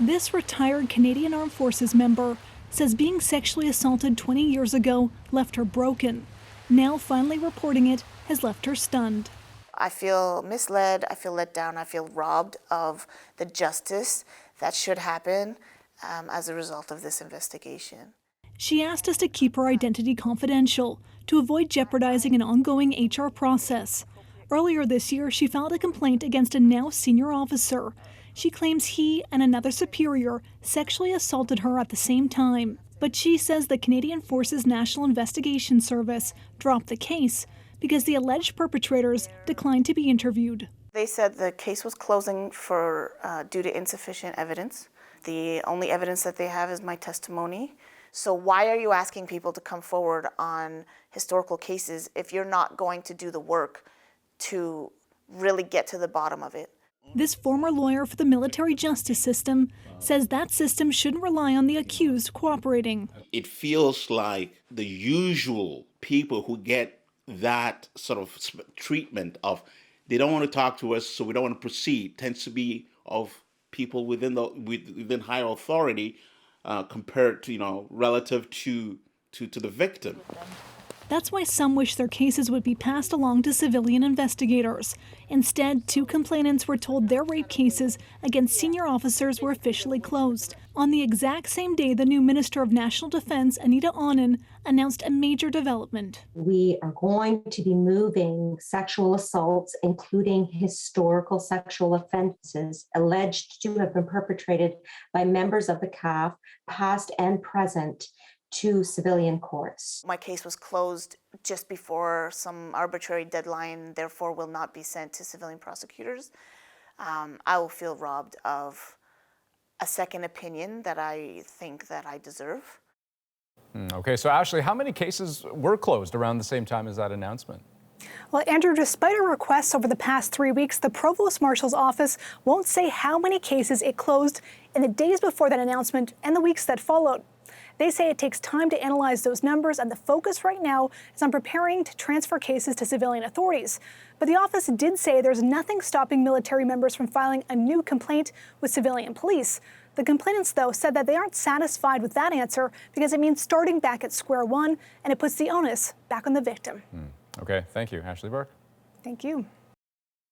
This retired Canadian Armed Forces member says being sexually assaulted 20 years ago left her broken. Now finally reporting it has left her stunned. I feel misled, I feel let down, I feel robbed of the justice that should happen as a result of this investigation. She asked us to keep her identity confidential to avoid jeopardizing an ongoing HR process. Earlier this year, she filed a complaint against a now senior officer. She claims he and another superior sexually assaulted her at the same time. But she says the Canadian Forces National Investigation Service dropped the case because the alleged perpetrators declined to be interviewed. They said the case was closing due to insufficient evidence. The only evidence that they have is my testimony. So why are you asking people to come forward on historical cases if you're not going to do the work to really get to the bottom of it? This former lawyer for the military justice system says that system shouldn't rely on the accused cooperating. It feels like the usual people who get that sort of treatment of they don't want to talk to us, so we don't want to proceed, tends to be of people within higher authority compared to, relative to the victim. That's why some wish their cases would be passed along to civilian investigators. Instead, 2 complainants were told their rape cases against senior officers were officially closed. On the exact same day, the new Minister of National Defense, Anita Anand, announced a major development. We are going to be moving sexual assaults, including historical sexual offenses alleged to have been perpetrated by members of the CAF, past and present, to civilian courts. My case was closed just before some arbitrary deadline, therefore will not be sent to civilian prosecutors. I will feel robbed of a second opinion that I think that I deserve. Okay, so Ashley, how many cases were closed around the same time as that announcement? Well, Andrew, despite our requests over the past 3 weeks, the Provost Marshal's office won't say how many cases it closed in the days before that announcement and the weeks that followed. They say it takes time to analyze those numbers, and the focus right now is on preparing to transfer cases to civilian authorities. But the office did say there's nothing stopping military members from filing a new complaint with civilian police. The complainants, though, said that they aren't satisfied with that answer because it means starting back at square one, and it puts the onus back on the victim. Okay, thank you. Ashley Burke. Thank you.